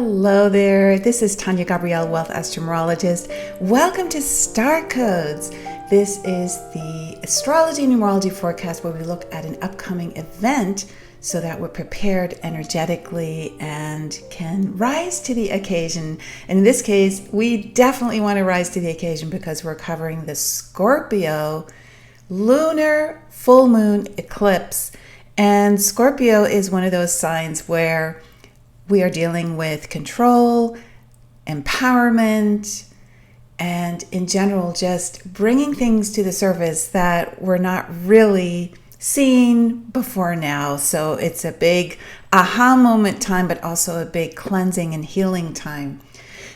Hello there, this is Tania Gabrielle, Wealth Astro-Numerologist. Welcome to Star Codes. This is the Astrology and Numerology forecast where we look at an upcoming event so that we're prepared energetically and can rise to the occasion. And in this case, we definitely want to rise to the occasion because we're covering the Scorpio lunar full moon eclipse. And Scorpio is one of those signs where we are dealing with control, empowerment, and in general, just bringing things to the surface that were not really seen before now. So it's a big aha moment time, but also a big cleansing and healing time.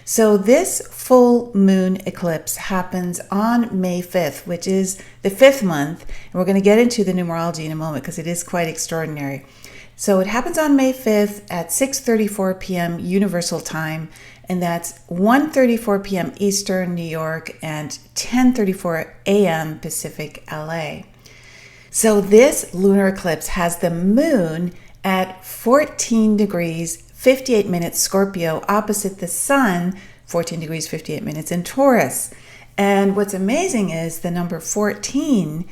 So this full moon eclipse happens on May 5th, which is the 5th month. And we're going to get into the numerology in a moment because it is quite extraordinary. So it happens on May 5th at 6:34 p.m. Universal Time, and that's 1:34 p.m. Eastern New York and 10:34 a.m. Pacific LA. So this lunar eclipse has the moon at 14 degrees 58 minutes Scorpio opposite the sun, 14 degrees 58 minutes in Taurus. And what's amazing is the number 14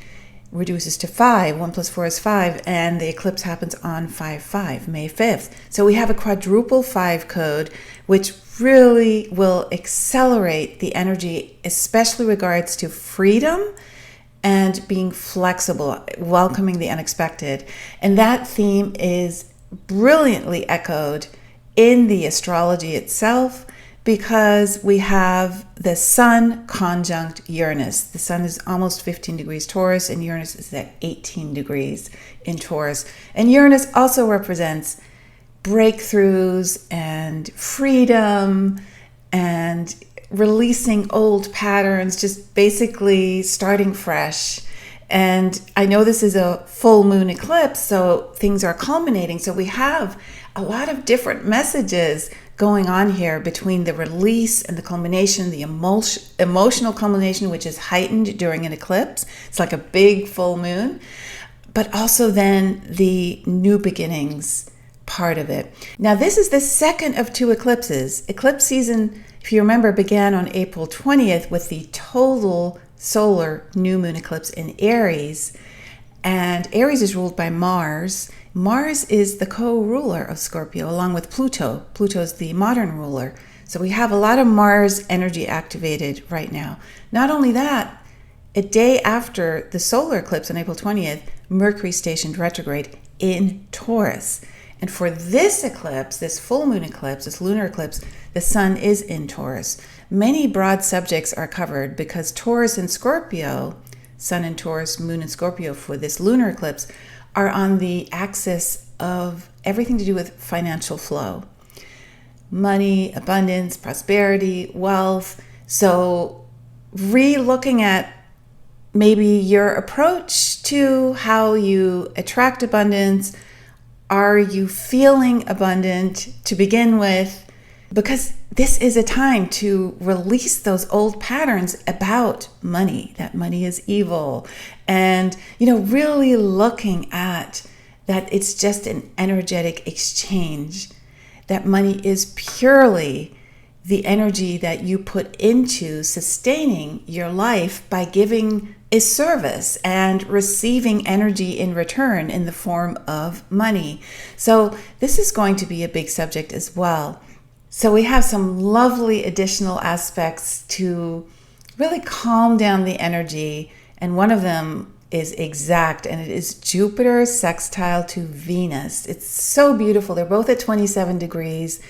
reduces to 5. 1 plus 4 is 5, and the eclipse happens on 5/5, May 5th. So we have a quadruple 5 code, which really will accelerate the energy, especially regards to freedom and being flexible, welcoming the unexpected. And that theme is brilliantly echoed in the astrology itself, because we have the sun conjunct Uranus. The sun is almost 15 degrees Taurus, and Uranus is at 18 degrees in Taurus. And Uranus also represents breakthroughs and freedom and releasing old patterns, just basically starting fresh. And I know this is a full moon eclipse, so things are culminating. So we have a lot of different messages going on here between the release and the culmination, the emotional culmination, which is heightened during an eclipse. It's like a big full moon, but also then the new beginnings part of it. Now, this is the second of 2 eclipses. Eclipse season, if you remember, began on April 20th with the total solar new moon eclipse in Aries. And Aries is ruled by Mars. Mars is the co-ruler of Scorpio, along with Pluto. Pluto is the modern ruler. So we have a lot of Mars energy activated right now. Not only that, a day after the solar eclipse on April 20th, Mercury stationed retrograde in Taurus. And for this eclipse, this full moon eclipse, this lunar eclipse, the sun is in Taurus. Many broad subjects are covered because Taurus and Scorpio, sun in Taurus, moon in Scorpio for this lunar eclipse, are on the axis of everything to do with financial flow. Money, abundance, prosperity, wealth. So re-looking at maybe your approach to how you attract abundance. Are you feeling abundant to begin with? Because this is a time to release those old patterns about money, that money is evil. And, really looking at that it's just an energetic exchange, that money is purely the energy that you put into sustaining your life by giving a service and receiving energy in return in the form of money. So this is going to be a big subject as well. So we have some lovely additional aspects to really calm down the energy. And one of them is exact, and it is Jupiter sextile to Venus. It's so beautiful. They're both at 27 degrees.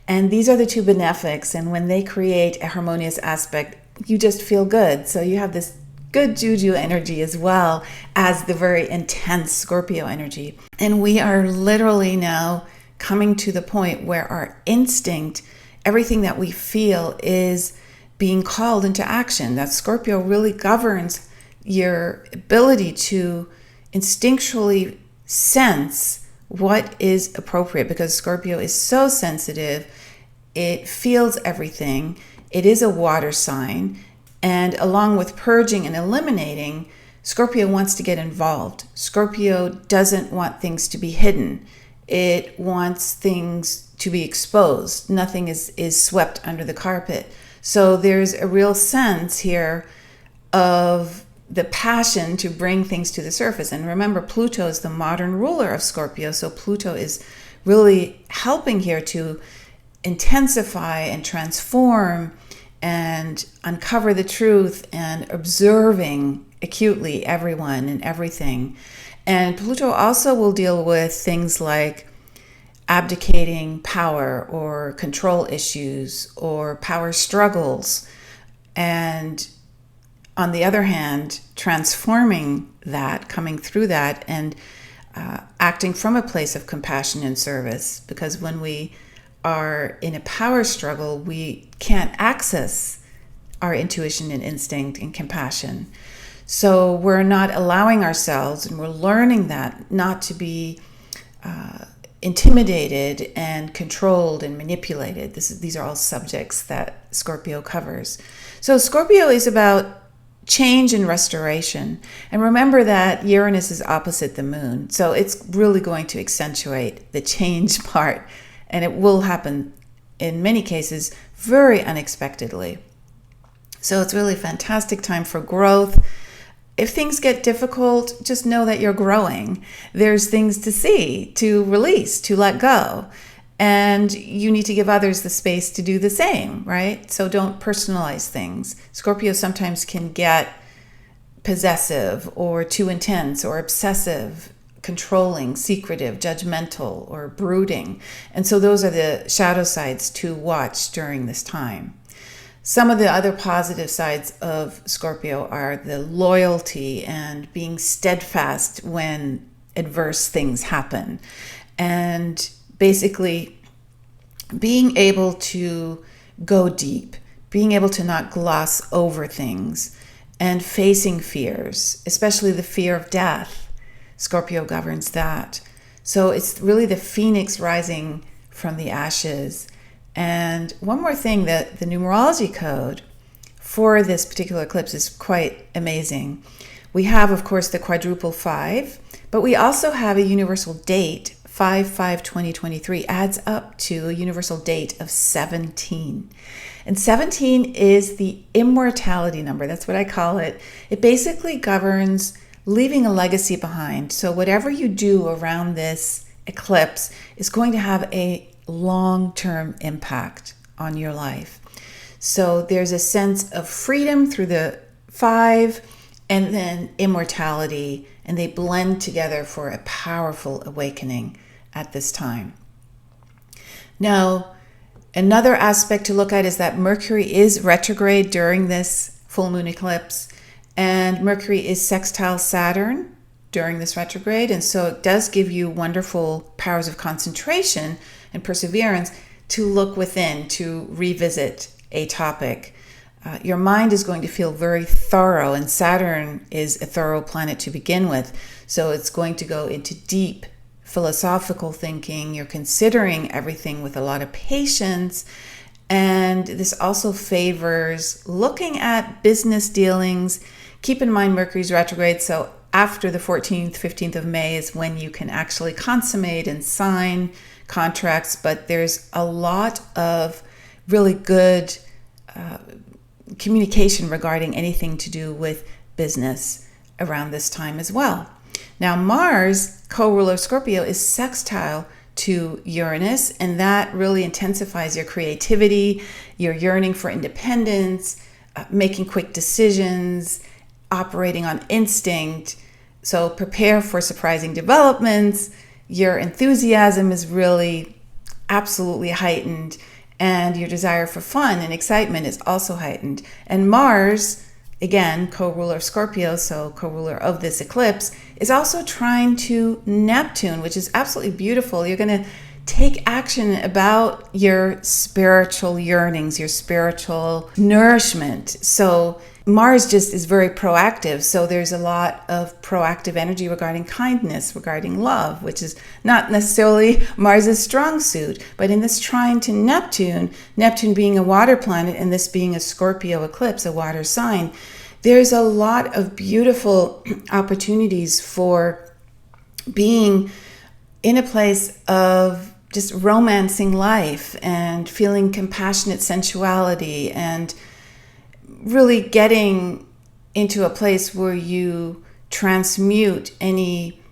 And these are the 2 benefics. And when they create a harmonious aspect, you just feel good. So you have this good juju energy as well as the very intense Scorpio energy. And we are literally now coming to the point where our instinct, everything that we feel, is being called into action. That Scorpio really governs your ability to instinctually sense what is appropriate, because Scorpio is so sensitive. It feels everything. It is a water sign. And along with purging and eliminating, Scorpio wants to get involved. Scorpio doesn't want things to be hidden. It wants things to be exposed. Nothing is swept under the carpet. So there's a real sense here of the passion to bring things to the surface. And remember, Pluto is the modern ruler of Scorpio. So Pluto is really helping here to intensify and transform and uncover the truth and observing acutely everyone and everything. And Pluto also will deal with things like abdicating power or control issues or power struggles. And on the other hand, transforming that, coming through that, and acting from a place of compassion and service. Because when we are in a power struggle, we can't access our intuition and instinct and compassion. So we're not allowing ourselves, and we're learning that, not to be intimidated and controlled and manipulated. These are all subjects that Scorpio covers. So Scorpio is about change and restoration. And remember that Uranus is opposite the moon. So it's really going to accentuate the change part. And it will happen in many cases very unexpectedly. So it's really a fantastic time for growth. If things get difficult, just know that you're growing. There's things to see, to release, to let go. And you need to give others the space to do the same, right? So don't personalize things. Scorpio sometimes can get possessive or too intense or obsessive, controlling, secretive, judgmental, or brooding. And so those are the shadow sides to watch during this time. Some of the other positive sides of Scorpio are the loyalty and being steadfast when adverse things happen. And basically being able to go deep, being able to not gloss over things, and facing fears, especially the fear of death. Scorpio governs that. So it's really the phoenix rising from the ashes. And one more thing, that the numerology code for this particular eclipse is quite amazing. We have, of course, the quadruple 5, but we also have a universal date. 5/5/2023 adds up to a universal date of 17. And 17 is the immortality number. That's what I call it. It basically governs leaving a legacy behind. So whatever you do around this eclipse is going to have a long-term impact on your life. So there's a sense of freedom through the 5 and then immortality, and they blend together for a powerful awakening at this time. Now, another aspect to look at is that Mercury is retrograde during this full moon eclipse, and Mercury is sextile Saturn during this retrograde, and so it does give you wonderful powers of concentration and perseverance to look within, to revisit a topic. Your mind is going to feel very thorough, and Saturn is a thorough planet to begin with, so it's going to go into deep philosophical thinking. You're considering everything with a lot of patience, and this also favors looking at business dealings. Keep in mind Mercury's retrograde, so after the 14th, 15th of May is when you can actually consummate and sign contracts, but there's a lot of really good communication regarding anything to do with business around this time as well. Now, Mars, co-ruler of Scorpio, is sextile to Uranus, and that really intensifies your creativity, your yearning for independence, making quick decisions, operating on instinct. So prepare for surprising developments. Your enthusiasm is really absolutely heightened, and your desire for fun and excitement is also heightened. And Mars, again, co-ruler of Scorpio, so co-ruler of this eclipse, is also trine to Neptune, which is absolutely beautiful. You're going to take action about your spiritual yearnings, your spiritual nourishment. So Mars just is very proactive. So there's a lot of proactive energy regarding kindness, regarding love, which is not necessarily Mars's strong suit. But in this trine to Neptune, Neptune being a water planet and this being a Scorpio eclipse, a water sign, there's a lot of beautiful opportunities for being in a place of just romancing life and feeling compassionate sensuality and really getting into a place where you transmute any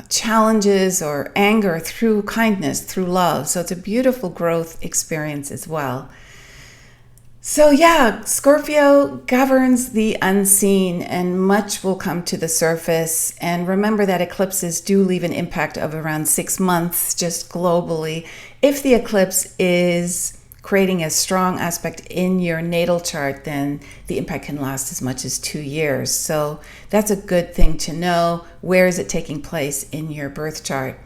challenges or anger through kindness, through love. So it's a beautiful growth experience as well. So yeah, Scorpio governs the unseen, and much will come to the surface. And remember that eclipses do leave an impact of around 6 months just globally. If the eclipse is creating a strong aspect in your natal chart, then the impact can last as much as 2 years. So that's a good thing to know. Where is it taking place in your birth chart?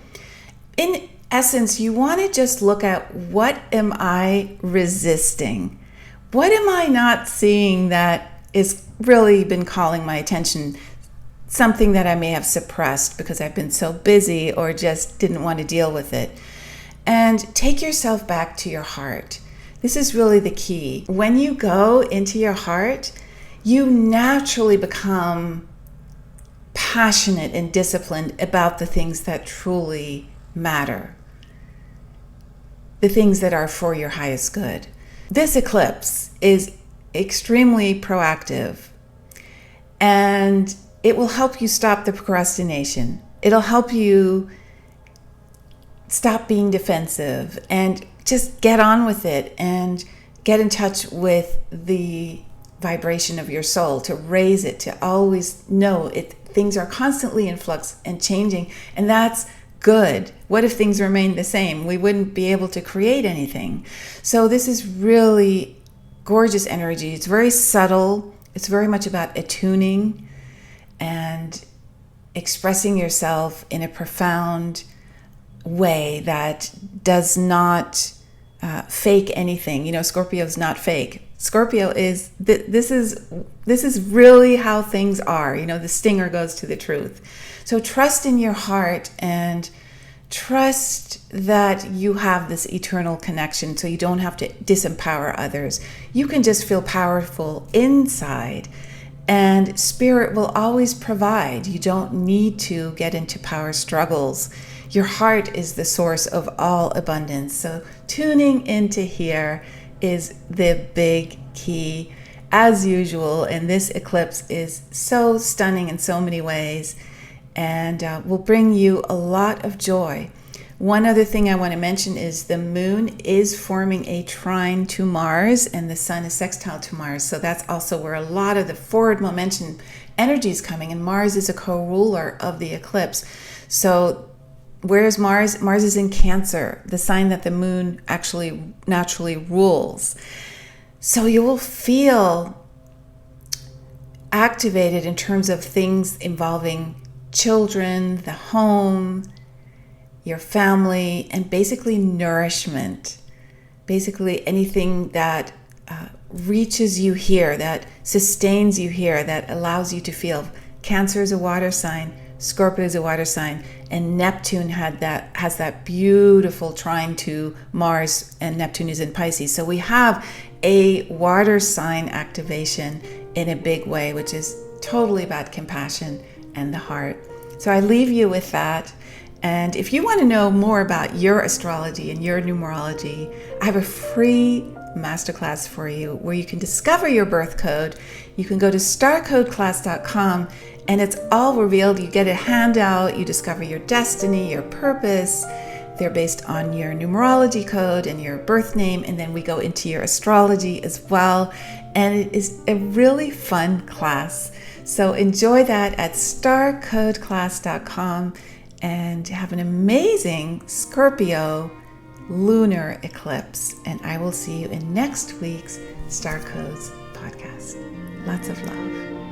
In essence, you want to just look at, what am I resisting? What am I not seeing that is really been calling my attention? Something that I may have suppressed because I've been so busy or just didn't want to deal with it. And take yourself back to your heart. This is really the key. When you go into your heart, you naturally become passionate and disciplined about the things that truly matter, the things that are for your highest good. This eclipse is extremely proactive, and it will help you stop the procrastination. It'll help you stop being defensive and just get on with it and get in touch with the vibration of your soul, to raise it, to always know it. Things are constantly in flux and changing, and that's good. What if things remain the same? We wouldn't be able to create anything. So this is really gorgeous energy. It's very subtle. It's very much about attuning and expressing yourself in a profound way that does not fake anything. You know, Scorpio is not fake. Scorpio is, this is really how things are. You know, the stinger goes to the truth. So trust in your heart and trust that you have this eternal connection, so you don't have to disempower others. You can just feel powerful inside, and spirit will always provide. You don't need to get into power struggles. Your heart is the source of all abundance. So tuning into here is the big key, as usual. And this eclipse is so stunning in so many ways, and will bring you a lot of joy. One other thing I want to mention is the moon is forming a trine to Mars, and the sun is sextile to Mars. So that's also where a lot of the forward momentum energy is coming, and Mars is a co-ruler of the eclipse. So where's Mars? Mars is in Cancer, the sign that the moon actually naturally rules. So you will feel activated in terms of things involving children, the home, your family, and basically nourishment. Basically anything that reaches you here, that sustains you here, that allows you to feel. Cancer is a water sign, Scorpio is a water sign, and Neptune has that beautiful trine to Mars, and Neptune is in Pisces. So we have a water sign activation in a big way, which is totally about compassion and the heart. So I leave you with that. And if you want to know more about your astrology and your numerology, I have a free masterclass for you where you can discover your birth code. You can go to starcodeclass.com, and it's all revealed. You get a handout, you discover your destiny, your purpose. They're based on your numerology code and your birth name, and then we go into your astrology as well. And it is a really fun class. So enjoy that at starcodeclass.com, and have an amazing Scorpio lunar eclipse. And I will see you in next week's Star Codes podcast. Lots of love.